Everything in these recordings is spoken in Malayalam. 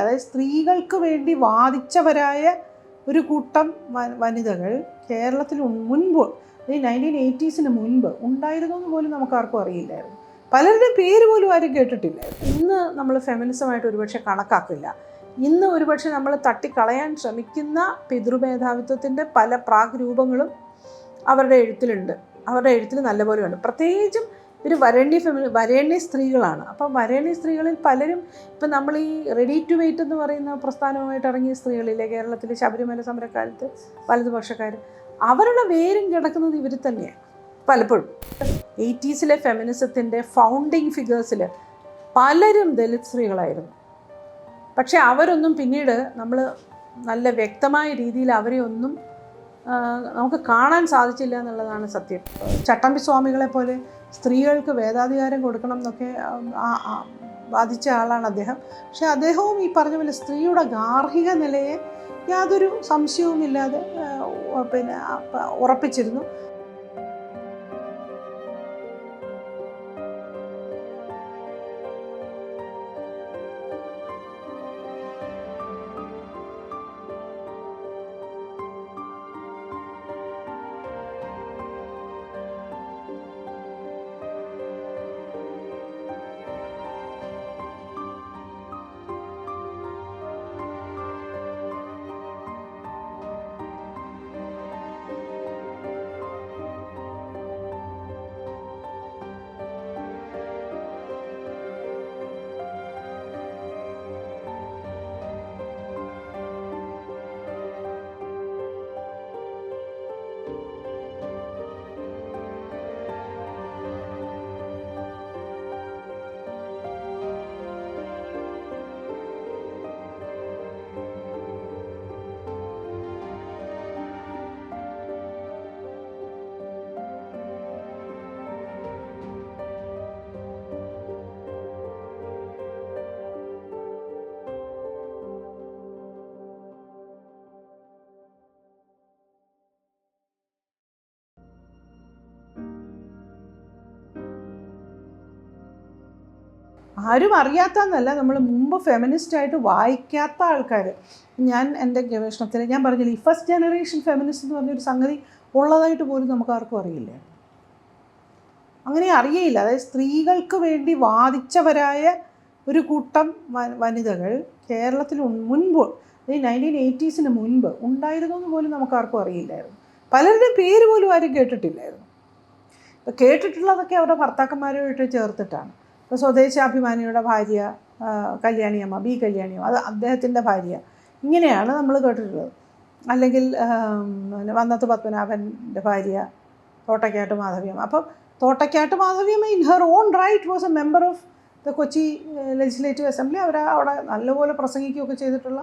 അതായത് സ്ത്രീകൾക്ക് വേണ്ടി വാദിച്ചവരായ ഒരു കൂട്ടം വനിതകൾ കേരളത്തിൽ മുൻപ് ഈ 1980s മുൻപ് ഉണ്ടായിരുന്നു എന്ന് പോലും നമുക്ക് ആർക്കും അറിയില്ലായിരുന്നു. പലരുടെ പേര് പോലും ആരും കേട്ടിട്ടില്ലായിരുന്നു. ഇന്ന് നമ്മൾ ഫെമിനിസമായിട്ട് ഒരുപക്ഷെ കണക്കാക്കില്ല. ഇന്ന് ഒരുപക്ഷെ നമ്മൾ തട്ടിക്കളയാൻ ശ്രമിക്കുന്ന പിതൃമേധാവിത്വത്തിൻ്റെ പല പ്രാഗ് രൂപങ്ങളും അവരുടെ എഴുത്തിലുണ്ട്. അവരുടെ എഴുത്തിൽ നല്ലപോലെ ഉണ്ട്. പ്രത്യേകിച്ചും ഒരു വരേണ്യ സ്ത്രീകളാണ്. അപ്പം വരേണ്യ സ്ത്രീകളിൽ പലരും ഇപ്പം നമ്മൾ ഈ റെഡി ടു വെയിറ്റ് എന്ന് പറയുന്ന പ്രസ്ഥാനവുമായിട്ട് ഇറങ്ങിയ സ്ത്രീകളില്ലേ കേരളത്തിൽ, ശബരിമല സമരക്കാലത്ത് വലതുപക്ഷക്കാർ, അവരുടെ വേരും കിടക്കുന്നത് ഇവർ തന്നെയാണ്. പലപ്പോഴും 80s ഫെമിനിസത്തിൻ്റെ ഫൗണ്ടിങ് ഫിഗേഴ്സിൽ പലരും ദലിത് സ്ത്രീകളായിരുന്നു. പക്ഷേ അവരൊന്നും പിന്നീട് നമ്മൾ നല്ല വ്യക്തമായ രീതിയിൽ അവരെ ഒന്നും നമുക്ക് കാണാൻ സാധിച്ചില്ല എന്നുള്ളതാണ് സത്യം. ചട്ടമ്പി സ്വാമികളെ പോലെ സ്ത്രീകൾക്ക് വേദാധികാരം കൊടുക്കണം എന്നൊക്കെ വാദിച്ച ആളാണ് അദ്ദേഹം. പക്ഷേ അദ്ദേഹവും ഈ പറഞ്ഞ പോലെ സ്ത്രീയുടെ ഗാർഹിക നിലയെ യാതൊരു സംശയവുമില്ലാതെ ഉറപ്പിച്ചിരുന്നു. ആരും അറിയാത്തതെന്നല്ല, നമ്മൾ മുമ്പ് ഫെമിനിസ്റ്റായിട്ട് വായിക്കാത്ത ആൾക്കാർ. ഞാൻ എൻ്റെ ഗവേഷണത്തിൽ ഞാൻ പറഞ്ഞില്ല, ഈ ഫസ്റ്റ് ജനറേഷൻ ഫെമിനിസ്റ്റ് എന്ന് പറഞ്ഞൊരു സംഗതി ഉള്ളതായിട്ട് പോലും നമുക്ക് ആർക്കും അറിയില്ല. അങ്ങനെ അറിയയില്ല. അതായത് സ്ത്രീകൾക്ക് വേണ്ടി വാദിച്ചവരായ ഒരു കൂട്ടം വനിതകൾ കേരളത്തിൽ മുൻപ് ഈ 1980s മുൻപ് ഉണ്ടായിരുന്നു എന്ന് പോലും നമുക്ക് ആർക്കും അറിയില്ലായിരുന്നു. പലരുടെ പേര് പോലും ആരും കേട്ടിട്ടില്ലായിരുന്നു. ഇപ്പോൾ കേട്ടിട്ടുള്ളതൊക്കെ അവരുടെ ഭർത്താക്കന്മാരുമായിട്ട് ചേർത്തിട്ടാണ്. ഇപ്പോൾ സ്വദേശാഭിമാനിയുടെ ഭാര്യ കല്യാണിയമ്മ, ബി കല്യാണിയമ്മ, അത് അദ്ദേഹത്തിൻ്റെ ഭാര്യ, ഇങ്ങനെയാണ് നമ്മൾ കേട്ടിട്ടുള്ളത്. അല്ലെങ്കിൽ വന്നത്ത് പത്മനാഭൻ്റെ ഭാര്യ തോട്ടയ്ക്കാട്ട് മാധവിയമ്മ. അപ്പം Thottakkattu Madhaviyamma in her own right was a member of the Kochi legislative assembly. അവിടെ നല്ലപോലെ പ്രസംഗിക്കുകയൊക്കെ ചെയ്തിട്ടുള്ള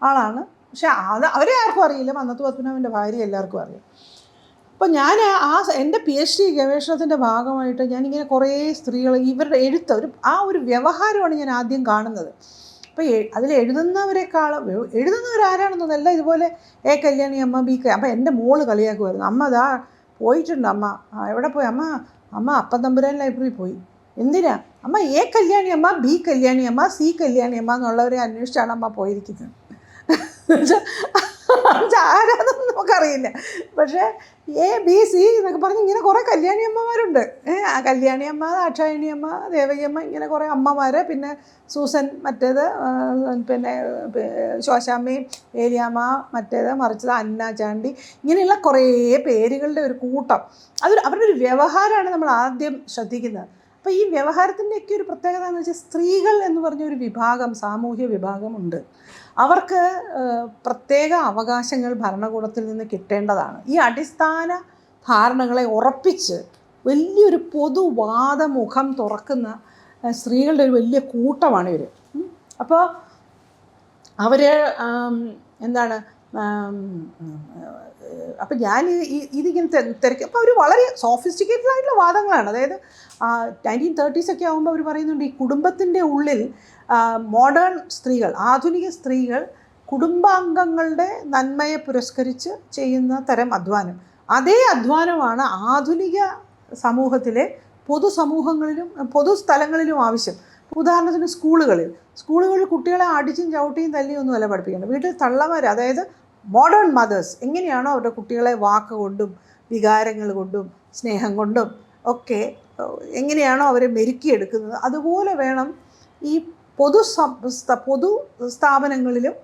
ആളാണ്. പക്ഷേ അവരെ ആർക്കും അറിയില്ല. വന്നത്ത് പത്മനാഭൻ്റെ ഭാര്യ എല്ലാവർക്കും അറിയാം. അപ്പോൾ ഞാൻ എൻ്റെ PhD ഗവേഷണത്തിൻ്റെ ഭാഗമായിട്ട് ഞാനിങ്ങനെ കുറേ സ്ത്രീകൾ ഇവരുടെ ഒരു വ്യവഹാരമാണ് ഞാൻ ആദ്യം കാണുന്നത്. അപ്പോൾ അതിൽ എഴുതുന്നവരാരാണെന്നല്ല, ഇതുപോലെ എ കല്യാണിയമ്മ, ബി അപ്പോൾ എൻ്റെ മോള് കളിയാക്കുമായിരുന്നു. അമ്മ ദാ പോയിട്ടുണ്ട്, അമ്മ എവിടെ പോയി, അമ്മ അപ്പം തമ്പുരാൻ ലൈബ്രറി പോയി. എന്തിനാ അമ്മ? A Kalyaniyamma, B Kalyaniyamma, C Kalyaniyamma എന്നുള്ളവരെ അന്വേഷിച്ചാണ് അമ്മ പോയിരിക്കുന്നത്. ആരാന്നൊന്നും നമുക്കറിയില്ല. പക്ഷേ ABC എന്നൊക്കെ പറഞ്ഞ് ഇങ്ങനെ കുറേ കല്യാണിയമ്മമാരുണ്ട്. കല്യാണിയമ്മ, ദാക്ഷായണിയമ്മ, ദേവകിയമ്മ, ഇങ്ങനെ കുറേ അമ്മമാർ. പിന്നെ സൂസൻ, മറ്റേത് പിന്നെ ശോശാമ്മയും ഏലിയാമ്മ, മറ്റേത് മറിച്ചത് അന്ന ചാണ്ടി, ഇങ്ങനെയുള്ള കുറേ പേരുകളുടെ ഒരു കൂട്ടം. അവരുടെ ഒരു വ്യവഹാരമാണ് നമ്മൾ ആദ്യം ശ്രദ്ധിക്കുന്നത്. അപ്പോൾ ഈ വ്യവഹാരത്തിൻ്റെയൊക്കെ ഒരു പ്രത്യേകത എന്ന് വെച്ചാൽ സ്ത്രീകൾ എന്ന് പറഞ്ഞൊരു വിഭാഗം, സാമൂഹ്യ വിഭാഗമുണ്ട്. അവർക്ക് പ്രത്യേക അവകാശങ്ങൾ ഭരണകൂടത്തിൽ നിന്ന് കിട്ടേണ്ടതാണ്. ഈ അടിസ്ഥാന ധാരണകളെ ഉറപ്പിച്ച് വലിയൊരു പൊതുവാദമുഖം തുറക്കുന്ന സ്ത്രീകളുടെ ഒരു വലിയ കൂട്ടമാണ് ഇവർ. അപ്പോൾ അവർ എന്താണ്, അപ്പം ഞാൻ ഇതിങ്ങനെ തിരക്കി. അപ്പോൾ അവർ വളരെ സോഫിസ്റ്റിക്കേറ്റഡ് ആയിട്ടുള്ള വാദങ്ങളാണ്. അതായത് 1930s ആകുമ്പോൾ അവർ പറയുന്നുണ്ട്, ഈ കുടുംബത്തിൻ്റെ ഉള്ളിൽ മോഡേൺ സ്ത്രീകൾ, ആധുനിക സ്ത്രീകൾ കുടുംബാംഗങ്ങളുടെ നന്മയെ പുരസ്കരിച്ച് ചെയ്യുന്ന തരം അധ്വാനം, അതേ അധ്വാനമാണ് ആധുനിക സമൂഹത്തിലെ പൊതുസമൂഹങ്ങളിലും പൊതുസ്ഥലങ്ങളിലും ആവശ്യം. ഉദാഹരണത്തിന് സ്കൂളുകളിൽ കുട്ടികളെ അടിച്ചും ചവിട്ടിയും തല്ലിയും ഒന്നുമല്ല പഠിപ്പിക്കേണ്ടത്. വീട്ടിൽ തള്ളമാർ, അതായത് മോഡേൺ മദേഴ്സ് എങ്ങനെയാണോ അവരുടെ കുട്ടികളെ വാക്ക് കൊണ്ടും വികാരങ്ങൾ കൊണ്ടും സ്നേഹം കൊണ്ടും ഒക്കെ എങ്ങനെയാണോ അവരെ മെരുക്കിയെടുക്കുന്നത്, അതുപോലെ വേണം ഈ പൊതു സ്ഥാപനങ്ങളിലും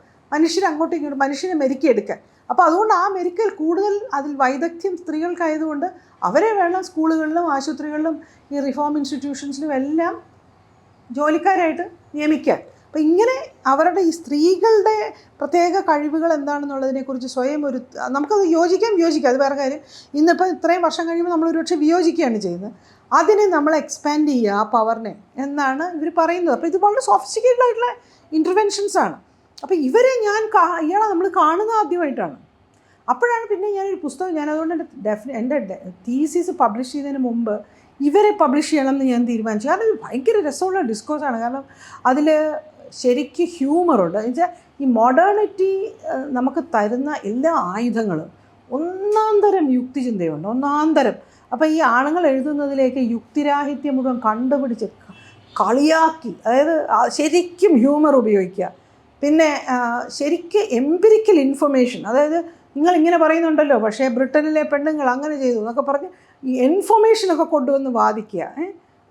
അങ്ങോട്ടും ഇങ്ങോട്ടും മനുഷ്യനെ മെരുക്കിയെടുക്കാൻ. അപ്പോൾ അതുകൊണ്ട് ആ മെരുക്കൽ കൂടുതൽ അതിൽ വൈദഗ്ധ്യം സ്ത്രീകൾക്കായതുകൊണ്ട് അവരെ വേണം സ്കൂളുകളിലും ആശുപത്രികളിലും ഈ റിഫോം ഇൻസ്റ്റിറ്റ്യൂഷൻസിലും എല്ലാം ജോലിക്കാരായിട്ട് നിയമിക്കാൻ. അപ്പോൾ ഇങ്ങനെ അവരുടെ ഈ സ്ത്രീകളുടെ പ്രത്യേക കഴിവുകൾ എന്താണെന്നുള്ളതിനെക്കുറിച്ച് സ്വയം നമുക്കത് യോജിക്കാം, അത് വേറെ കാര്യം. ഇന്നിപ്പോൾ ഇത്രയും വർഷം കഴിയുമ്പോൾ നമ്മൾ ഒരുപക്ഷെ വിയോജിക്കുകയാണ് ചെയ്യുന്നത്. അതിനെ നമ്മൾ എക്സ്പാൻഡ് ചെയ്യുക, ആ പവറിനെ എന്നാണ് ഇവർ പറയുന്നത്. അപ്പോൾ ഇത് വളരെ സോഫിസ്റ്റിക്കേറ്റഡ് ആയിട്ടുള്ള ഇൻ്റർവെൻഷൻസാണ്. അപ്പോൾ ഇയാളെ നമ്മൾ കാണുന്നത് ആദ്യമായിട്ടാണ്. അപ്പോഴാണ് പിന്നെ ഞാനൊരു പുസ്തകം, അതുകൊണ്ട് എൻ്റെ തീസിസ് പബ്ലിഷ് ചെയ്യുന്നതിന് മുമ്പ് ഇവരെ പബ്ലിഷ് ചെയ്യണമെന്ന് ഞാൻ തീരുമാനിച്ചു. കാരണം ഇത് ഭയങ്കര രസമുള്ള ഡിസ്കോഴ്സാണ്. കാരണം അതിൽ ശരിക്കും ഹ്യൂമറുണ്ട്. എന്നുവെച്ചാൽ ഈ മോഡേണിറ്റി നമുക്ക് തരുന്ന എല്ലാ ആയുധങ്ങളും ഒന്നാന്തരം യുക്തിചിന്തയുണ്ട്, ഒന്നാന്തരം. അപ്പോൾ ഈ ആണുങ്ങൾ എഴുതുന്നതിലേക്ക് യുക്തിരാഹിത്യം മുഴുവൻ കണ്ടുപിടിച്ച് കളിയാക്കി, അതായത് ശരിക്കും ഹ്യൂമർ ഉപയോഗിക്കുക. പിന്നെ ശരിക്കും എംപിരിക്കൽ ഇൻഫർമേഷൻ, അതായത് നിങ്ങളിങ്ങനെ പറയുന്നുണ്ടല്ലോ പക്ഷേ ബ്രിട്ടനിലെ പെണ്ണുങ്ങൾ അങ്ങനെ ചെയ്തു എന്നൊക്കെ പറഞ്ഞ് ഈ ഇൻഫർമേഷനൊക്കെ കൊണ്ടുവന്ന് വാദിക്കുക.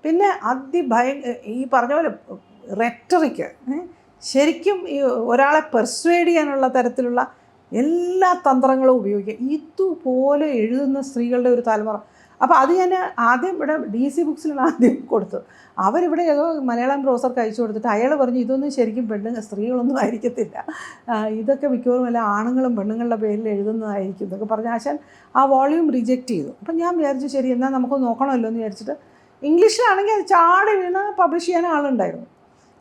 പിന്നെ ഈ പറഞ്ഞ പോലെ റെറ്ററിക്ക്, ശരിക്കും ഈ ഒരാളെ പെർസ്വേഡ് ചെയ്യാനുള്ള തരത്തിലുള്ള എല്ലാ തന്ത്രങ്ങളും ഉപയോഗിക്കുക. ഇതുപോലെ എഴുതുന്ന സ്ത്രീകളുടെ ഒരു തലമുറ. അപ്പോൾ അത് ഞാൻ ആദ്യം ഇവിടെ DC ബുക്സിലാണ് ആദ്യം കൊടുത്തത്. അവരിവിടെ ഏതോ മലയാളം പ്രൊഫസർക്ക് അയച്ചു കൊടുത്തിട്ട് അയാൾ പറഞ്ഞു ഇതൊന്നും ശരിക്കും സ്ത്രീകളൊന്നും ആയിരിക്കത്തില്ല, ഇതൊക്കെ മിക്കവാറും വല്ല ആണുങ്ങളും പെണ്ണുങ്ങളുടെ പേരിൽ എഴുതുന്നതായിരിക്കും എന്നൊക്കെ പറഞ്ഞ് ആശാൻ ആ വോള്യൂം റിജക്റ്റ് ചെയ്തു. അപ്പം ഞാൻ വിചാരിച്ചു ശരി എന്നാൽ നമുക്ക് നോക്കണമല്ലോ എന്ന് വിചാരിച്ചിട്ട് ഇംഗ്ലീഷിലാണെങ്കിൽ അത് ചാടി വീണ് പബ്ലിഷ് ചെയ്യാൻ ആളുണ്ടായിരുന്നു.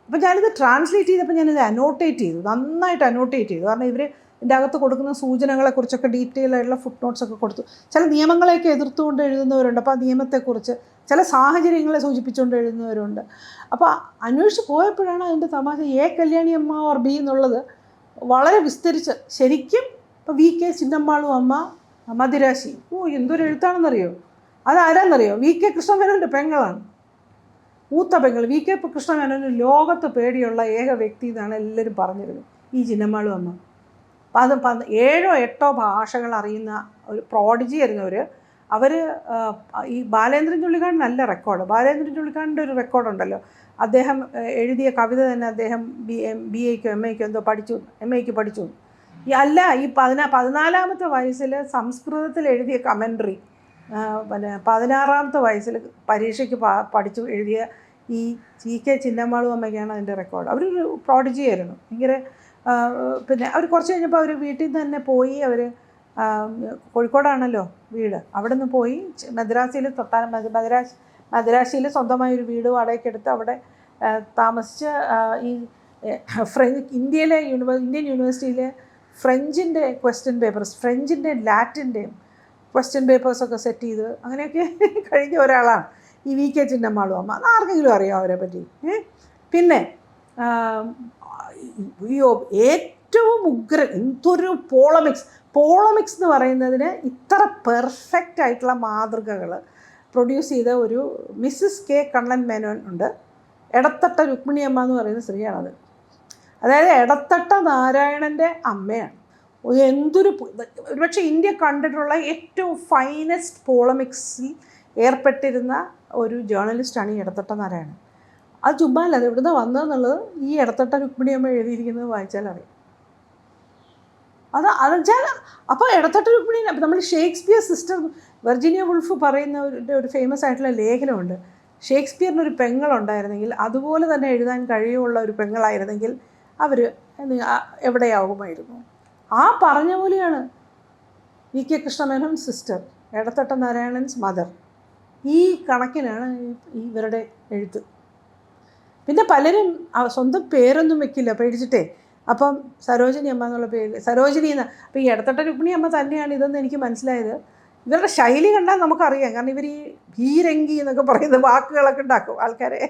അപ്പോൾ ഞാനിത് ട്രാൻസ്ലേറ്റ് ചെയ്തപ്പോൾ ഞാനിത് അനോട്ടേറ്റ് ചെയ്തു, നന്നായിട്ട് അനോട്ടേറ്റ് ചെയ്തു. കാരണം ഇവർ ഇതിൻ്റെ അകത്ത് കൊടുക്കുന്ന സൂചനകളെക്കുറിച്ചൊക്കെ ഡീറ്റെയിൽ ആയിട്ടുള്ള ഫുട് നോട്ട്സൊക്കെ കൊടുത്തു. ചില നിയമങ്ങളെയൊക്കെ എതിർത്തുകൊണ്ട് എഴുതുന്നവരുണ്ട്, അപ്പോൾ ആ നിയമത്തെക്കുറിച്ച് ചില സാഹചര്യങ്ങളെ സൂചിപ്പിച്ചുകൊണ്ട് എഴുതുന്നവരുണ്ട്. അപ്പോൾ അന്വേഷിച്ച് പോയപ്പോഴാണ് അതിൻ്റെ തമാശ കല്യാണി അമ്മ ഓർ ബി എന്നുള്ളത് വളരെ വിസ്തരിച്ച് ശരിക്കും. ഇപ്പോൾ VK ചിന്നമ്മാളും അമ്മ മദിരാശി, എന്തൊരു എഴുത്താണെന്നറിയോ? അതാരാന്നറിയോ? VK കൃഷ്ണമേനോൻ്റെ പെങ്ങളാണ്, മൂത്ത പെങ്ങൾ. VK കൃഷ്ണമേനോന് ലോകത്ത് പേടിയുള്ള ഏക വ്യക്തി എന്നാണ് എല്ലാവരും പറഞ്ഞിരുന്നത് ഈ ചിന്നമ്മാളും അമ്മ. 7 or 8 ഭാഷകൾ അറിയുന്ന ഒരു പ്രോഡിജി ആയിരുന്നവർ. അവർ ഈ ബാലേന്ദ്രൻ ചുള്ളിക്കാട് നല്ല റെക്കോർഡ്, ബാലേന്ദ്രൻ ചുള്ളിക്കാടിൻ്റെ ഒരു റെക്കോർഡുണ്ടല്ലോ, അദ്ദേഹം എഴുതിയ കവിത തന്നെ അദ്ദേഹം BA-ക്കോ MA-ക്കോ എന്തോ പഠിച്ചു, MA-ക്ക് പഠിച്ചു. ഈ 14-ാമത്തെ വയസ്സിൽ സംസ്കൃതത്തിൽ എഴുതിയ കമൻട്രി, പിന്നെ 16-ാമത്തെ വയസ്സിൽ പരീക്ഷയ്ക്ക് പഠിച്ചു എഴുതിയ ഈ CK ചിന്നമ്മാളും അമ്മയ്ക്കാണ് അതിൻ്റെ റെക്കോർഡ്. അവരൊരു പ്രോഡിജി ആയിരുന്നു ഭയങ്കര. പിന്നെ അവർ കുറച്ച് കഴിഞ്ഞപ്പോൾ അവർ വീട്ടിൽ നിന്ന് തന്നെ പോയി. അവർ കോഴിക്കോടാണല്ലോ വീട്, അവിടെ നിന്ന് പോയി മദ്രാസിയിൽ സ്വന്തമായൊരു വീട് വാടകയ്ക്കെടുത്ത് അവിടെ താമസിച്ച് ഈ ഇന്ത്യൻ യൂണിവേഴ്സിറ്റിയിലെ ഫ്രഞ്ചിൻ്റെ ക്വസ്റ്റ്യൻ പേപ്പേഴ്സ്, ഫ്രഞ്ചിൻ്റെയും ലാറ്റിൻ്റെയും ക്വസ്റ്റ്യൻ പേപ്പേഴ്സൊക്കെ സെറ്റ് ചെയ്ത് അങ്ങനെയൊക്കെ കഴിഞ്ഞ ഒരാളാണ് ഈ VK ചിന്നമ്മാളും അമ്മ. ആർക്കെങ്കിലും അറിയാം അവരെ പറ്റി? പിന്നെ ഏറ്റവും ഉഗ്രൻ, എന്തൊരു പോളമിക്സ് എന്ന് പറയുന്നതിന് ഇത്ര പെർഫെക്റ്റ് ആയിട്ടുള്ള മാതൃകകൾ പ്രൊഡ്യൂസ് ചെയ്ത ഒരു മിസ്സിസ് K കണ്ണൻ മേനോൻ ഉണ്ട്. എടത്തട്ട രുക്മിണിയമ്മ എന്ന് പറയുന്ന സ്ത്രീയാണത്. അതായത് എടത്തട്ട നാരായണൻ്റെ അമ്മയാണ്. ഒരുപക്ഷെ ഇന്ത്യ കണ്ടിട്ടുള്ള ഏറ്റവും ഫൈനസ്റ്റ് പോളമിക്സിൽ ഏർപ്പെട്ടിരുന്ന ഒരു ജേർണലിസ്റ്റാണ് ഈ എടത്തട്ട നാരായണൻ. അത് ചുമ്മാല്ല, അത് എവിടുന്ന് വന്നതെന്നുള്ളത് ഈ എടത്തട്ട രുക്മിണിയമ്മ എഴുതിയിരിക്കുന്നത് വായിച്ചാൽ അറിയാം. അതെന്നുവെച്ചാൽ അപ്പോൾ എടത്തട്ട രുക്മിണി, നമ്മൾ ഷേക്സ്പിയർ സിസ്റ്റർ വെർജീനിയ വുൾഫ് പറയുന്ന ഒരു ഫേമസ് ആയിട്ടുള്ള ലേഖനമുണ്ട്. ഷേക്സ്പിയറിനൊരു പെങ്ങളുണ്ടായിരുന്നെങ്കിൽ, അതുപോലെ തന്നെ എഴുതാൻ കഴിവുള്ള ഒരു പെങ്ങളായിരുന്നെങ്കിൽ അവർ എവിടെയാകുമായിരുന്നു. ആ പറഞ്ഞ പോലെയാണ് VK Krishna Menon sister, Edathatta Narayanan's mother. ഈ കണക്കിനാണ് ഇവരുടെ എഴുത്ത്. പിന്നെ പലരും സ്വന്തം പേരൊന്നും വെക്കില്ല പേടിച്ചിട്ടേ. അപ്പം സരോജിനി അമ്മ എന്നുള്ള പേര്, സരോജിനി എന്ന്. അപ്പോൾ ഈ എടത്തട്ട രുക്മിണി അമ്മ തന്നെയാണ് ഇതെന്ന് എനിക്ക് മനസ്സിലായത്. ഇവരുടെ ശൈലി കണ്ടാൽ നമുക്കറിയാം. കാരണം ഇവർ ഈ ഭീരങ്കി എന്നൊക്കെ പറയുന്ന വാക്കുകളൊക്കെ ഉണ്ടാക്കും ആൾക്കാരെ.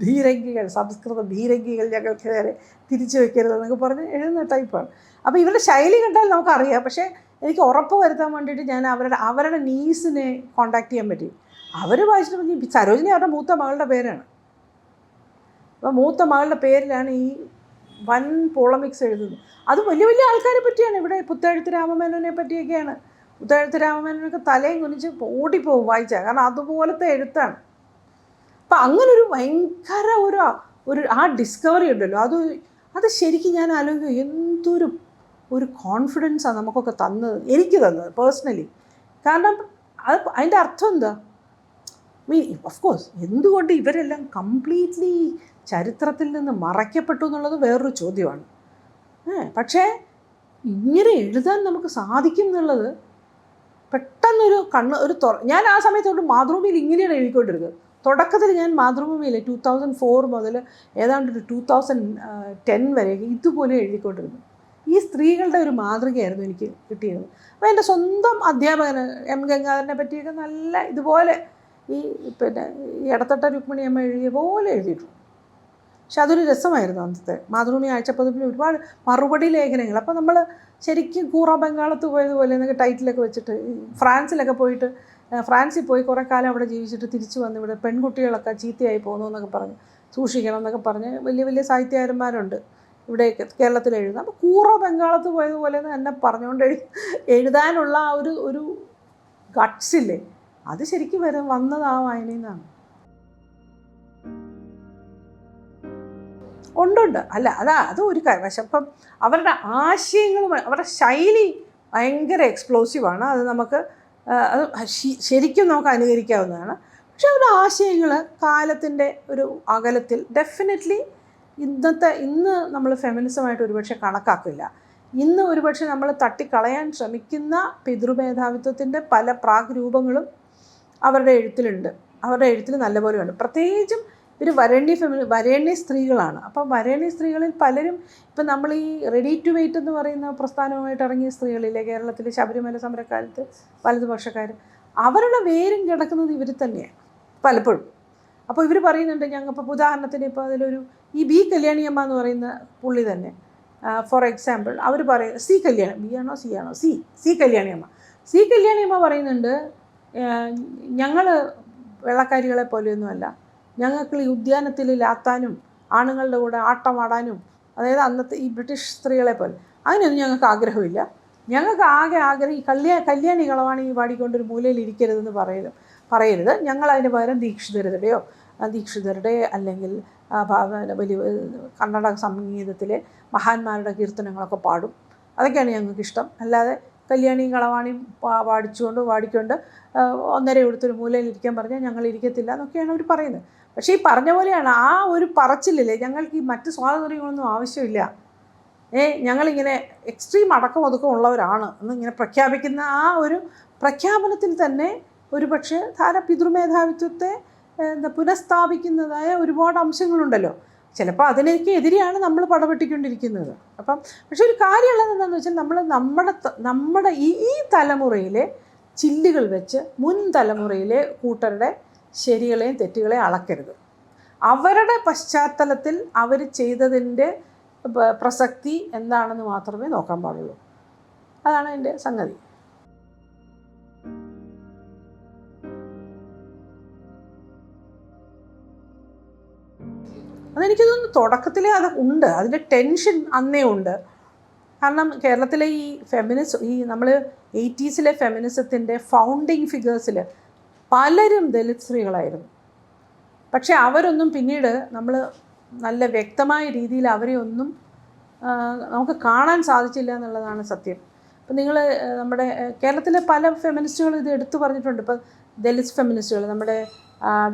ഭീരങ്കികൾ, സംസ്കൃത ഭീരങ്കികൾ ഞങ്ങൾക്ക് നേരെ തിരിച്ചു വെക്കരുത് എന്നൊക്കെ പറഞ്ഞ് എഴുതുന്ന ടൈപ്പാണ്. അപ്പോൾ ഇവരുടെ ശൈലി കണ്ടാൽ നമുക്കറിയാം. പക്ഷേ എനിക്ക് ഉറപ്പ് വരുത്താൻ വേണ്ടിയിട്ട് ഞാൻ അവരുടെ നീസിനെ കോണ്ടാക്ട് ചെയ്യാൻ പറ്റി. അവർ വായിച്ചിട്ട് സരോജിനി അവരുടെ മൂത്ത മകളുടെ പേരാണ്. അപ്പോൾ മൂത്ത മകളുടെ പേരിലാണ് ഈ വൻ പോളമിക്സ് എഴുതുന്നത്. അത് വലിയ വലിയ ആൾക്കാരെ പറ്റിയാണ്. ഇവിടെ പുത്തേഴുത്ത് രാമമേനോനെ പറ്റിയൊക്കെയാണ്. പുത്തേഴുത്ത് രാമമേനോനൊക്കെ തലയും കുനിച്ച് ഓടിപ്പോവും വായിച്ചാൽ, കാരണം അതുപോലത്തെ എഴുത്താണ്. അപ്പം അങ്ങനൊരു ഭയങ്കര ഒരു ആ ഡിസ്കവറി ഉണ്ടല്ലോ, അത് ശരിക്കും ഞാൻ ആലോചിക്കും, എന്തൊരു കോൺഫിഡൻസാണ് നമുക്കൊക്കെ തന്നത്, എനിക്ക് തന്നത് പേഴ്സണലി. കാരണം അതിൻ്റെ അർത്ഥം എന്താ, ഓഫ് കോഴ്സ് എന്തുകൊണ്ട് ഇവരെല്ലാം കംപ്ലീറ്റ്ലി ചരിത്രത്തിൽ നിന്ന് മറയ്ക്കപ്പെട്ടു എന്നുള്ളത് വേറൊരു ചോദ്യമാണ്. പക്ഷേ ഇങ്ങനെ എഴുതാൻ നമുക്ക് സാധിക്കും എന്നുള്ളത് പെട്ടെന്നൊരു ഞാൻ ആ സമയത്തോട്ട് മാതൃഭൂമിയിൽ ഇങ്ങനെയാണ് എഴുതിക്കൊണ്ടിരുന്നത്. തുടക്കത്തിൽ ഞാൻ മാതൃഭൂമിയിൽ 2004 മുതൽ ഏതാണ്ട് ഒരു 2010 വരെ ഇതുപോലെ എഴുതിക്കൊണ്ടിരുന്നു. ഈ സ്ത്രീകളുടെ ഒരു മാതൃകയായിരുന്നു എനിക്ക് കിട്ടിയിരുന്നത്. അപ്പോൾ എൻ്റെ സ്വന്തം അധ്യാപകന് എം ഗംഗാധരനെ പറ്റിയൊക്കെ നല്ല ഇതുപോലെ ഈ എടത്തട്ട രുക്മിണിയമ്മ എഴുതിയ പോലെ എഴുതിയിട്ടുണ്ട്. പക്ഷെ അതൊരു രസമായിരുന്നു അന്നത്തെ മാതൃഭൂമി ആഴ്ചപ്പതിപ്പിൽ ഒരുപാട് മറുപടി ലേഖനങ്ങൾ. അപ്പോൾ നമ്മൾ ശരിക്കും കൂറ ബംഗാളത്ത് പോയതുപോലെ എന്നൊക്കെ ടൈറ്റിലൊക്കെ വെച്ചിട്ട് ഫ്രാൻസിലൊക്കെ പോയിട്ട് ഫ്രാൻസിൽ പോയി കുറേ കാലം അവിടെ ജീവിച്ചിട്ട് തിരിച്ചു വന്ന് ഇവിടെ പെൺകുട്ടികളൊക്കെ ചീത്തയായി പോകുന്നു എന്നൊക്കെ പറഞ്ഞ് സൂക്ഷിക്കണം എന്നൊക്കെ പറഞ്ഞ് വലിയ വലിയ സാഹിത്യകാരന്മാരുണ്ട് ഇവിടെയൊക്കെ കേരളത്തിൽ എഴുതുന്നത്. അപ്പോൾ കൂറ ബംഗാളത്ത് പോയതുപോലെ എന്നെ പറഞ്ഞുകൊണ്ട് എഴുതാനുള്ള ആ ഒരു ഗട്ട്സില്ലേ, അത് ശരിക്കും വന്നത് ആ വായനയിൽ നിന്നാണ്. ഉണ്ട്. അല്ല അത് ഒരു വശം. ഇപ്പം അവരുടെ ആശയങ്ങളും അവരുടെ ശൈലി ഭയങ്കര എക്സ്പ്ലോസീവാണ്. അത് നമുക്ക് അത് ശരിക്കും നമുക്ക് അനുകരിക്കാവുന്നതാണ്. പക്ഷെ അവരുടെ ആശയങ്ങൾ കാലത്തിൻ്റെ ഒരു അകലത്തിൽ ഡെഫിനറ്റ്ലി ഇന്ന് നമ്മൾ ഫെമിനിസമായിട്ട് ഒരുപക്ഷെ കണക്കാക്കില്ല. ഇന്ന് ഒരുപക്ഷെ നമ്മൾ തട്ടിക്കളയാൻ ശ്രമിക്കുന്ന പിതൃമേധാവിത്വത്തിൻ്റെ പല പ്രാഗ്രൂപങ്ങളും അവരുടെ എഴുത്തിലുണ്ട്. അവരുടെ എഴുത്തിൽ നല്ലപോലെയുണ്ട്. പ്രത്യേകിച്ചും ഇവർ വരേണ്യ സ്ത്രീകളാണ്. അപ്പം വരേണ്യ സ്ത്രീകളിൽ പലരും ഇപ്പം നമ്മൾ ഈ റെഡി ടു വെയിറ്റ് എന്ന് പറയുന്ന പ്രസ്ഥാനവുമായിട്ട് ഇറങ്ങിയ സ്ത്രീകളിലെ കേരളത്തിൽ ശബരിമല സമരക്കാലത്ത് വലതുപക്ഷക്കാർ, അവരുടെ വേരും കിടക്കുന്നത് ഇവർ തന്നെയാണ് പലപ്പോഴും. അപ്പോൾ ഇവർ പറയുന്നുണ്ട്, ഞങ്ങൾക്ക് ഇപ്പോൾ ഉദാഹരണത്തിന് ഇപ്പോൾ അതിലൊരു ഈ ബി കല്യാണിയമ്മ എന്ന് പറയുന്ന പുള്ളി തന്നെ, ഫോർ എക്സാമ്പിൾ അവർ പറയുന്നത് സി കല്യാണിയമ്മ പറയുന്നുണ്ട്, ഞങ്ങൾ വെള്ളക്കാരികളെ പോലെയൊന്നുമല്ല, ഞങ്ങൾക്ക് ഈ ഉദ്യാനത്തിൽ ലാത്താനും ആണുങ്ങളുടെ കൂടെ ആട്ടമാടാനും, അതായത് അന്നത്തെ ഈ ബ്രിട്ടീഷ് സ്ത്രീകളെ പോലെ അങ്ങനെയൊന്നും ഞങ്ങൾക്ക് ആഗ്രഹമില്ല. ഞങ്ങൾക്ക് ആകെ ആഗ്രഹം ഈ കല്യാണി കളവാണി പാടിക്കൊണ്ടൊരു മൂലയിൽ ഇരിക്കരുതെന്ന് പറയരുത്. ഞങ്ങളതിന് പകരം ദീക്ഷിതരുടെ അല്ലെങ്കിൽ വലിയ കന്നഡ സംഗീതത്തിലെ മഹാന്മാരുടെ കീർത്തനങ്ങളൊക്കെ പാടും. അതൊക്കെയാണ് ഞങ്ങൾക്കിഷ്ടം. അല്ലാതെ കല്യാണിയും കളവാണിയും പാടിക്കൊണ്ട് ഒന്നര എടുത്തൊരു മൂലയിൽ ഇരിക്കാൻ പറഞ്ഞാൽ ഞങ്ങൾ ഇരിക്കത്തില്ല എന്നൊക്കെയാണ് അവർ പറയുന്നത്. പക്ഷേ ഈ പറഞ്ഞ പോലെയാണ് ആ ഒരു പറച്ചിലില്ലേ, ഞങ്ങൾക്ക് ഈ മറ്റ് സ്വാതന്ത്ര്യങ്ങളൊന്നും ആവശ്യമില്ല, ഞങ്ങളിങ്ങനെ എക്സ്ട്രീം അടക്കം ഒതുക്കം ഉള്ളവരാണ് എന്നിങ്ങനെ പ്രഖ്യാപിക്കുന്ന ആ ഒരു പ്രഖ്യാപനത്തിൽ തന്നെ ഒരുപക്ഷെ പിതൃമേധാവിത്വത്തെ പുനഃസ്ഥാപിക്കുന്നതായ ഒരുപാട് അംശങ്ങളുണ്ടല്ലോ. ചിലപ്പോൾ അതിനൊക്കെ എതിരെയാണ് നമ്മൾ പടപെട്ടിക്കൊണ്ടിരിക്കുന്നത്. പക്ഷെ ഒരു കാര്യമുള്ളത് എന്താണെന്ന് വെച്ചാൽ നമ്മുടെ ഈ തലമുറയിലെ ചില്ലുകൾ വെച്ച് മുൻ തലമുറയിലെ കൂട്ടരുടെ ശരികളെയും തെറ്റുകളെയും അളക്കരുത്. അവരുടെ പശ്ചാത്തലത്തിൽ അവർ ചെയ്തതിൻ്റെ പ്രസക്തി എന്താണെന്ന് മാത്രമേ നോക്കാൻ പാടുള്ളൂ. അതാണ് എൻ്റെ സംഗതി. അതെനിക്ക് തോന്നുന്നു തുടക്കത്തിലേ അത് ഉണ്ട്, അതിൻ്റെ ടെൻഷൻ അന്നേ ഉണ്ട്. കാരണം കേരളത്തിലെ ഈ നമ്മൾ 80s ഫെമിനിസത്തിൻ്റെ ഫൗണ്ടിങ് ഫിഗേഴ്സിൽ പലരും ദലിത് സ്ത്രീകളായിരുന്നു. പക്ഷേ അവരൊന്നും പിന്നീട് നമ്മൾ നല്ല വ്യക്തമായ രീതിയിൽ അവരെ ഒന്നും നമുക്ക് കാണാൻ സാധിച്ചില്ല എന്നുള്ളതാണ് സത്യം. ഇപ്പം നിങ്ങൾ നമ്മുടെ കേരളത്തിലെ പല ഫെമിനിസ്റ്റുകൾ ഇത് എടുത്തു പറഞ്ഞിട്ടുണ്ട്. ഇപ്പം ദലിത് ഫെമിനിസ്റ്റുകൾ, നമ്മുടെ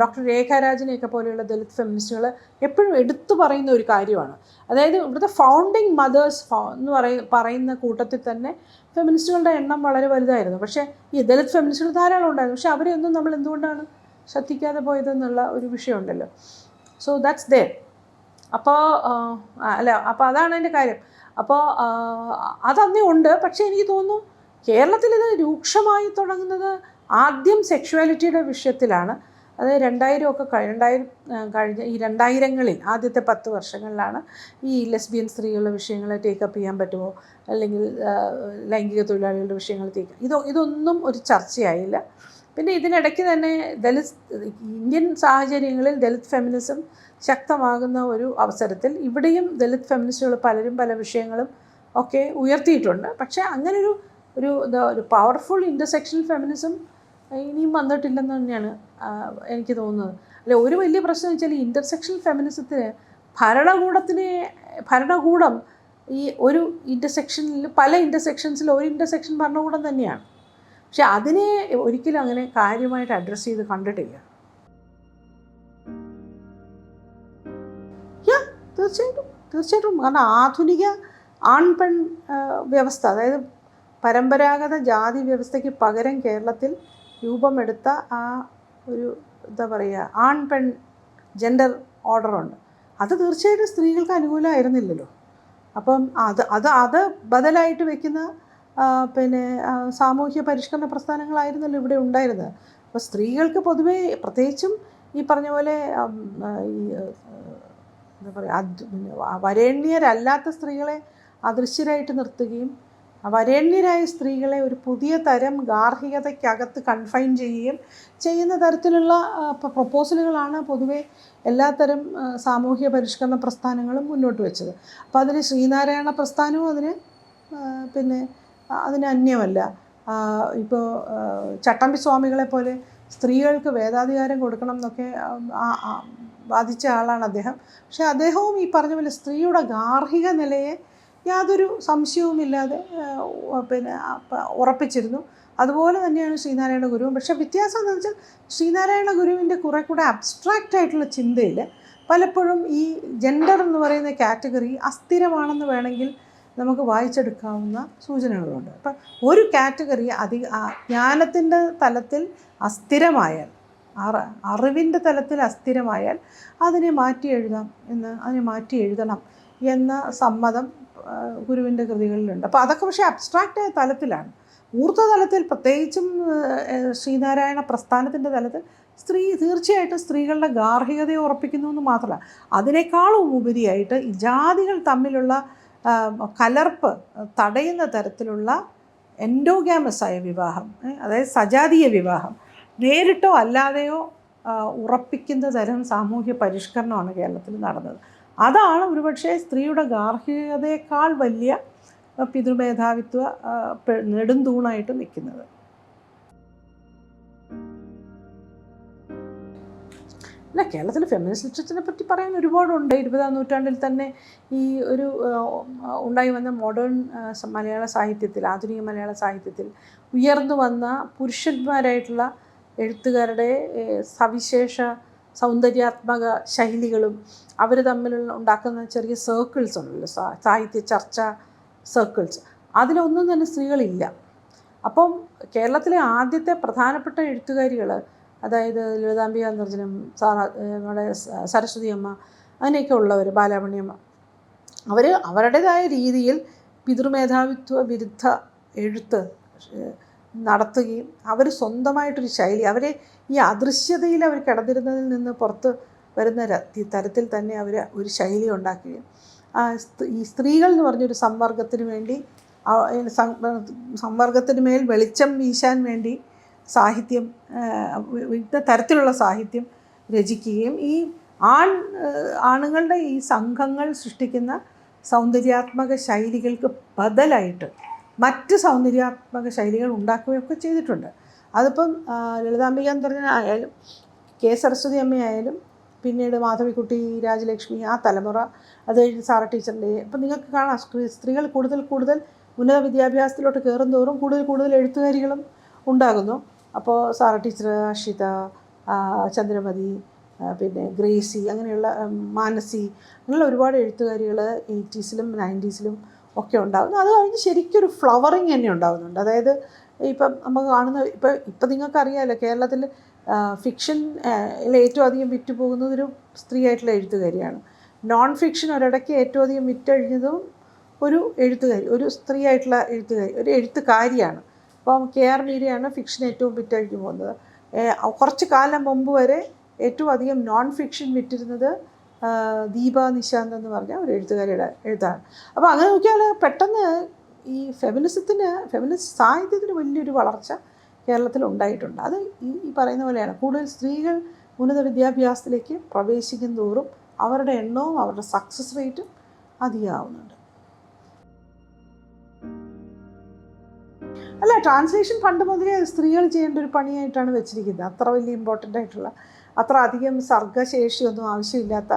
ഡോക്ടർ രേഖ രാജനെയൊക്കെ പോലെയുള്ള ദലിത് ഫെമിനിസ്റ്റുകൾ എപ്പോഴും എടുത്തു പറയുന്ന ഒരു കാര്യമാണ്. അതായത് ഇവിടുത്തെ ഫൗണ്ടിങ് മദേഴ്സ് എന്ന് പറയുന്ന കൂട്ടത്തിൽ തന്നെ ഫെമിനിസ്റ്റുകളുടെ എണ്ണം വളരെ വലുതായിരുന്നു. പക്ഷേ ഈ ദലിത് ഫെമിനിസ്റ്റുകൾ ധാരാളം ഉണ്ടായിരുന്നു. പക്ഷേ അവരെയൊന്നും നമ്മൾ എന്തുകൊണ്ടാണ് ശ്രദ്ധിക്കാതെ പോയതെന്നുള്ള ഒരു വിഷയമുണ്ടല്ലോ. So that's there. അപ്പോൾ അതാണ് എൻ്റെ കാര്യം. അപ്പോൾ അതന്നേ ഉണ്ട്. പക്ഷേ എനിക്ക് തോന്നുന്നു കേരളത്തിലിത് രൂക്ഷമായി തുടങ്ങുന്നത് ആദ്യം സെക്ഷുവാലിറ്റിയുടെ വിഷയത്തിലാണ്. അത് 2000 കഴിഞ്ഞ ഈ 2000-ങ്ങളിൽ ആദ്യത്തെ 10 വർഷങ്ങളിലാണ് ഈ ലെസ്ബിയൻ സ്ത്രീകളുടെ വിഷയങ്ങൾ ടേക്കപ്പ് ചെയ്യാൻ പറ്റുമോ, അല്ലെങ്കിൽ ലൈംഗിക തൊഴിലാളികളുടെ വിഷയങ്ങൾ ഇതൊന്നും ഒരു ചർച്ചയായില്ല. പിന്നെ ഇതിനിടയ്ക്ക് തന്നെ ഇന്ത്യൻ സാഹചര്യങ്ങളിൽ ദലിത് ഫെമിനിസം ശക്തമാകുന്ന ഒരു അവസരത്തിൽ ഇവിടെയും ദലിത് ഫെമിനിസ്റ്റുകൾ പലരും പല വിഷയങ്ങളും ഒക്കെ ഉയർത്തിയിട്ടുണ്ട്. പക്ഷേ അങ്ങനൊരു ഒരു പവർഫുൾ ഇൻ്റർസെക്ഷണൽ ഫെമിനിസം ഇനിയും വന്നിട്ടില്ലെന്ന് തന്നെയാണ് എനിക്ക് തോന്നുന്നത്. അല്ലെ, ഒരു വലിയ പ്രശ്നം വെച്ചാൽ ഈ ഇൻ്റർസെക്ഷണൽ ഫെമിനിസത്തിന് ഭരണകൂടം ഈ ഒരു ഇൻ്റർസെക്ഷനിൽ പല ഇൻ്റർസെക്ഷൻസിൽ ഒരു ഇൻ്റർസെക്ഷൻ ഭരണകൂടം തന്നെയാണ്. പക്ഷെ അതിനെ ഒരിക്കലും അങ്ങനെ കാര്യമായിട്ട് അഡ്രസ്സ് ചെയ്ത് കണ്ടിട്ടില്ല. തീർച്ചയായിട്ടും കാരണം ആധുനിക ആൺപെൺ വ്യവസ്ഥ, അതായത് പരമ്പരാഗത ജാതി വ്യവസ്ഥയ്ക്ക് പകരം കേരളത്തിൽ രൂപമെടുത്ത ആ ഒരു എന്താ പറയുക ആൺപെൺ ജെൻഡർ ഓർഡറുണ്ട്. അത് തീർച്ചയായിട്ടും സ്ത്രീകൾക്ക് അനുകൂലമായിരുന്നില്ലല്ലോ. അപ്പം അത് ബദലായിട്ട് വെക്കുന്ന പിന്നെ സാമൂഹ്യ പരിഷ്കരണ പ്രസ്ഥാനങ്ങളായിരുന്നല്ലോ ഇവിടെ ഉണ്ടായിരുന്നത്. അപ്പോൾ സ്ത്രീകൾക്ക് പൊതുവേ പ്രത്യേകിച്ചും ഈ പറഞ്ഞ പോലെ ഈ എന്താ പറയുക വരേണ്യരല്ലാത്ത സ്ത്രീകളെ അദൃശ്യരായിട്ട് നിർത്തുകയും വരേണ്യരായ സ്ത്രീകളെ ഒരു പുതിയ തരം ഗാർഹികതയ്ക്കകത്ത് കൺഫൈൻ ചെയ്യുന്ന തരത്തിലുള്ള പ്രൊപ്പോസലുകളാണ് പൊതുവെ എല്ലാത്തരം സാമൂഹ്യ പരിഷ്കരണ പ്രസ്ഥാനങ്ങളും മുന്നോട്ട് വെച്ചത്. അപ്പോൾ അതിന് ശ്രീനാരായണ പ്രസ്ഥാനവും അതിന് അന്യമല്ല. ഇപ്പോൾ ചട്ടമ്പി സ്വാമികളെ പോലെ സ്ത്രീകൾക്ക് വേദാധികാരം കൊടുക്കണം എന്നൊക്കെ വാദിച്ച ആളാണ് അദ്ദേഹം. പക്ഷേ അദ്ദേഹവും ഈ പറഞ്ഞ പോലെ സ്ത്രീയുടെ ഗാർഹിക നിലയെ യാതൊരു സംശയവുമില്ലാതെ ഉറപ്പിച്ചിരുന്നു. അതുപോലെ തന്നെയാണ് ശ്രീനാരായണ ഗുരുവും. പക്ഷേ വ്യത്യാസം എന്ന് വെച്ചാൽ ശ്രീനാരായണ ഗുരുവിൻ്റെ കുറെ കൂടെ അബ്സ്ട്രാക്റ്റ് ആയിട്ടുള്ള ചിന്തയിൽ പലപ്പോഴും ഈ ജെൻഡർ എന്ന് പറയുന്ന കാറ്റഗറി അസ്ഥിരമാണെന്ന് വേണമെങ്കിൽ നമുക്ക് വായിച്ചെടുക്കാവുന്ന സൂചനകളുണ്ട്. അപ്പം ഒരു കാറ്റഗറി ജ്ഞാനത്തിൻ്റെ തലത്തിൽ അസ്ഥിരമായാൽ, അറിവിൻ്റെ തലത്തിൽ അസ്ഥിരമായാൽ അതിനെ മാറ്റി എഴുതണം എന്ന സമ്മതം ഗുരുവിൻ്റെ കൃതികളിലുണ്ട്. അപ്പോൾ അതൊക്കെ പക്ഷേ അബ്സ്ട്രാക്റ്റായ തലത്തിലാണ്. ഊർജ്ജതലത്തിൽ പ്രത്യേകിച്ചും ശ്രീനാരായണ പ്രസ്ഥാനത്തിൻ്റെ തലത്തിൽ തീർച്ചയായിട്ടും സ്ത്രീകളുടെ ഗാർഹികതയെ ഉറപ്പിക്കുന്നു എന്ന് മാത്രമല്ല, അതിനേക്കാളും ഉപരിയായിട്ട് ഈ ജാതികൾ തമ്മിലുള്ള കലർപ്പ് തടയുന്ന തരത്തിലുള്ള എൻഡോഗാമസായ വിവാഹം, അതായത് സജാതീയ വിവാഹം നേരിട്ടോ അല്ലാതെയോ ഉറപ്പിക്കുന്ന തരം സാമൂഹ്യ പരിഷ്കരണമാണ് കേരളത്തിൽ നടന്നത്. അതാണ് ഒരുപക്ഷെ സ്ത്രീയുടെ ഗാർഹികതയേക്കാൾ വലിയ പിതൃമേധാവിത്വ നെടുന്തൂണായിട്ട് നിൽക്കുന്നത്. അല്ല, കേരളത്തിൽ ഫെമിനിസ്റ്റ് ലിറ്ററേച്ചറിനെ പറ്റി പറയാൻ ഒരുപാടുണ്ട്. 20-ാം നൂറ്റാണ്ടിൽ തന്നെ ഈ ഒരു ഉണ്ടായി വന്ന മോഡേൺ മലയാള സാഹിത്യത്തിൽ, ആധുനിക മലയാള സാഹിത്യത്തിൽ ഉയർന്നു വന്ന പുരുഷന്മാരായിട്ടുള്ള എഴുത്തുകാരുടെ സവിശേഷ സൗന്ദര്യാത്മക ശൈലികളും അവർ തമ്മിലുള്ള ഉണ്ടാക്കുന്ന ചെറിയ സർക്കിൾസ് ഉണ്ടല്ലോ, സാഹിത്യ ചർച്ച സർക്കിൾസ്, അതിലൊന്നും തന്നെ സ്ത്രീകളില്ല. അപ്പം കേരളത്തിലെ ആദ്യത്തെ പ്രധാനപ്പെട്ട എഴുത്തുകാരികൾ, അതായത് ലളിതാംബിക നിർജ്ജനം, നമ്മുടെ സരസ്വതി അമ്മ, അങ്ങനെയൊക്കെ ഉള്ളവർ, ബാലാമണിയമ്മ, അവർ അവരുടേതായ രീതിയിൽ പിതൃമേധാവിത്വ വിരുദ്ധ എഴുത്ത് നടത്തുകയും അവർ സ്വന്തമായിട്ടൊരു ശൈലി, അവരെ ഈ അദൃശ്യതയിൽ അവർ കിടന്നിരുന്നതിൽ നിന്ന് പുറത്ത് വരുന്ന തരത്തിൽ തന്നെ അവർ ഒരു ശൈലി ഉണ്ടാക്കുകയും ഈ സ്ത്രീകൾ എന്ന് പറഞ്ഞൊരു സംവർഗത്തിന് മേൽ വെളിച്ചം വീശാൻ വേണ്ടി വിവിധ തരത്തിലുള്ള സാഹിത്യം രചിക്കുകയും ഈ ആണുങ്ങളുടെ ഈ സംഘങ്ങൾ സൃഷ്ടിക്കുന്ന സൗന്ദര്യാത്മക ശൈലികൾക്ക് ബദലായിട്ട് മറ്റ് സൗന്ദര്യാത്മക ശൈലികൾ ഉണ്ടാക്കുകയൊക്കെ ചെയ്തിട്ടുണ്ട്. അതിപ്പം ലളിതാംബിക ആയാലും കെ സരസ്വതി അമ്മയായാലും പിന്നീട് മാധവിക്കുട്ടി, രാജലക്ഷ്മി, ആ തലമുറ, അത് കഴിഞ്ഞ് സാറ ടീച്ചറിൻ്റെ, ഇപ്പം നിങ്ങൾക്ക് കാണാം സ്ത്രീകൾ കൂടുതൽ ഉന്നത വിദ്യാഭ്യാസത്തിലോട്ട് കയറും തോറും കൂടുതൽ എഴുത്തുകാരികളും ഉണ്ടാകുന്നു. അപ്പോൾ സാറ ടീച്ചർ, അഷിത, ചന്ദ്രമതി, പിന്നെ ഗ്രേസി, അങ്ങനെയുള്ള മാനസി, അങ്ങനെയുള്ള ഒരുപാട് എഴുത്തുകാരികൾ 80s-ലും 90s-ലും ഒക്കെ ഉണ്ടാകുന്നു. അത് കഴിഞ്ഞ് ശരിക്കൊരു ഫ്ലവറിങ് തന്നെ ഉണ്ടാകുന്നുണ്ട്. അതായത് ഇപ്പം നമുക്ക് കാണുന്ന ഇപ്പം നിങ്ങൾക്കറിയാമല്ലോ, കേരളത്തിൽ ഫിക്ഷൻ ഏറ്റവും അധികം വിറ്റുപോകുന്നതൊരു സ്ത്രീ ആയിട്ടുള്ള എഴുത്തുകാരിയാണ്. നോൺ ഫിക്ഷൻ ഒരിടയ്ക്ക് ഏറ്റവും അധികം വിറ്റഴിഞ്ഞതും ഒരു എഴുത്തുകാരി, ഒരു സ്ത്രീ ആയിട്ടുള്ള എഴുത്തുകാരി, ഒരു എഴുത്തുകാരിയാണ്. അപ്പം KR മീരയാണ് ഫിക്ഷൻ ഏറ്റവും വിറ്റഴിഞ്ഞു പോകുന്നത്. കുറച്ച് കാലം മുമ്പ് വരെ ഏറ്റവും അധികം നോൺ ഫിക്ഷൻ വിറ്റിരുന്നത് ദീപ നിശാന്ത് എന്ന് പറഞ്ഞ ഒരു എഴുത്തുകാരിയുടെ എഴുത്താണ്. അപ്പോൾ അങ്ങനെ നോക്കിയാൽ പെട്ടെന്ന് ഈ ഫെമിനിസ്റ്റ് സാഹിത്യത്തിന് വലിയൊരു വളർച്ച കേരളത്തിൽ ഉണ്ടായിട്ടുണ്ട്. അത് ഈ പറയുന്ന പോലെയാണ്. കൂടുതൽ സ്ത്രീകൾ ഉന്നത വിദ്യാഭ്യാസത്തിലേക്ക് പ്രവേശിക്കും തോറും അവരുടെ എണ്ണവും അവരുടെ സക്സസ് റേറ്റും അധികമാവുന്നുണ്ട്. അല്ല, ട്രാൻസ്ലേഷൻ പണ്ട് മുതലേ സ്ത്രീകൾ ചെയ്യേണ്ട ഒരു പണിയായിട്ടാണ് വെച്ചിരിക്കുന്നത്. അത്ര വലിയ ഇമ്പോർട്ടൻ്റ് ആയിട്ടുള്ള, അത്ര അധികം സർഗ്ഗശേഷിയൊന്നും ആവശ്യമില്ലാത്ത,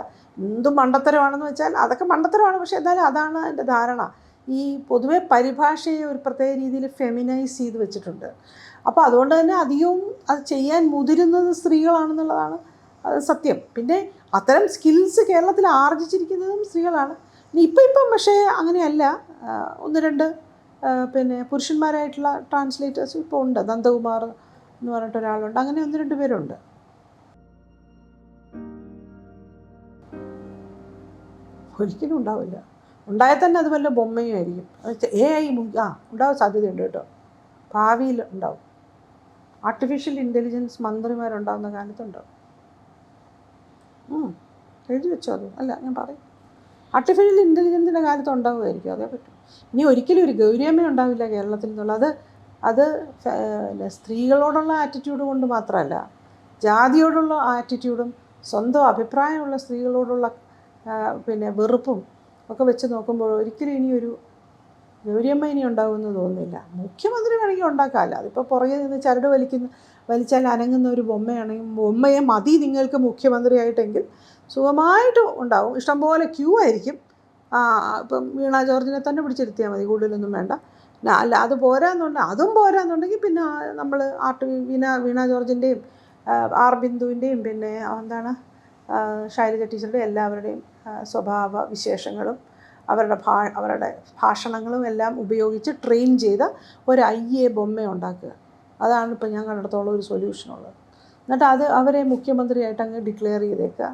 എന്തും മണ്ടത്തരമാണെന്ന് വെച്ചാൽ അതൊക്കെ മണ്ടത്തരമാണ്. പക്ഷേ എന്തായാലും അതാണ് എൻ്റെ ധാരണ. ഈ പൊതുവെ പരിഭാഷയെ ഒരു പ്രത്യേക രീതിയിൽ ഫെമിനൈസ് ചെയ്ത് വെച്ചിട്ടുണ്ട്. അപ്പോൾ അതുകൊണ്ട് തന്നെ അധികവും അത് ചെയ്യാൻ മുതിരുന്നത് സ്ത്രീകളാണെന്നുള്ളതാണ് സത്യം. പിന്നെ അത്തരം സ്കിൽസ് കേരളത്തിൽ ആർജിച്ചിരിക്കുന്നതും സ്ത്രീകളാണ്. ഇപ്പം പക്ഷേ അങ്ങനെയല്ല. ഒന്ന് രണ്ട് പിന്നെ പുരുഷന്മാരായിട്ടുള്ള ട്രാൻസ്ലേറ്റേഴ്സ് ഇപ്പോൾ ഉണ്ട്. നന്ദകുമാർ എന്ന് പറഞ്ഞിട്ട് ഒരാളുണ്ട്. അങ്ങനെ ഒന്ന് രണ്ട് പേരുണ്ട്. ഒരിക്കലും ഉണ്ടാവില്ല. ഉണ്ടായാൽ തന്നെ അത് വല്ല ബൊമ്മയും ആയിരിക്കും. AI ഉണ്ടാവാൻ സാധ്യതയുണ്ട് കേട്ടോ. ഭാവിയിൽ ഉണ്ടാവും. ആർട്ടിഫിഷ്യൽ ഇൻ്റലിജൻസ് മന്ത്രിമാരുണ്ടാകുന്ന കാലത്തുണ്ടാവും. എഴുതി വെച്ചോ അത്. അല്ല, ഞാൻ പറയും, ആർട്ടിഫിഷ്യൽ ഇൻ്റലിജൻസിൻ്റെ കാലത്ത് ഉണ്ടാവുമായിരിക്കും. അതേ പറ്റും. ഇനി ഒരിക്കലും ഒരു ഗൗരിയമ്മ ഉണ്ടാവില്ല കേരളത്തിൽ നിന്നുള്ളത്. അത് സ്ത്രീകളോടുള്ള ആറ്റിറ്റ്യൂഡ് കൊണ്ട് മാത്രമല്ല, ജാതിയോടുള്ള ആറ്റിറ്റ്യൂഡും സ്വന്തം അഭിപ്രായമുള്ള സ്ത്രീകളോടുള്ള പിന്നെ വെറുപ്പും ഒക്കെ വെച്ച് നോക്കുമ്പോൾ ഒരിക്കലും ഇനിയൊരു ഗൗരിയമ്മ ഇനി ഉണ്ടാകുമെന്ന് തോന്നുന്നില്ല. മുഖ്യമന്ത്രി വേണമെങ്കിൽ ഉണ്ടാക്കാമല്ല. അതിപ്പോൾ പുറകെ നിന്ന് ചരട് വലിച്ചാൽ അനങ്ങുന്ന ഒരു ബൊമ്മയാണെങ്കിൽ, ബൊമ്മയെ മതി നിങ്ങൾക്ക് മുഖ്യമന്ത്രിയായിട്ടെങ്കിൽ സുഖമായിട്ട് ഉണ്ടാവും. ഇഷ്ടംപോലെ ക്യൂ ആയിരിക്കും. ഇപ്പം വീണ ജോർജിനെ തന്നെ പിടിച്ചിരുത്തിയാൽ മതി, കൂടുതലൊന്നും വേണ്ട. അല്ല, അതും പോരാന്നുണ്ടെങ്കിൽ പിന്നെ നമ്മൾ വീണ ജോർജിൻ്റെയും ആർ ബിന്ദുവിൻ്റെയും പിന്നെ എന്താണ് ശൈലജ ടീച്ചറുടെ എല്ലാവരുടെയും സ്വഭാവ വിശേഷങ്ങളും അവരുടെ ഭാഷണങ്ങളും എല്ലാം ഉപയോഗിച്ച് ട്രെയിൻ ചെയ്ത ഒരു IA ബൊമ്മ ഉണ്ടാക്കുക. അതാണ് ഇപ്പോൾ ഞാൻ കണ്ടിടത്തോളം ഒരു സൊല്യൂഷനുള്ളത്. എന്നിട്ട് അവരെ മുഖ്യമന്ത്രിയായിട്ട് അങ്ങ് ഡിക്ലെയർ ചെയ്തേക്കുക.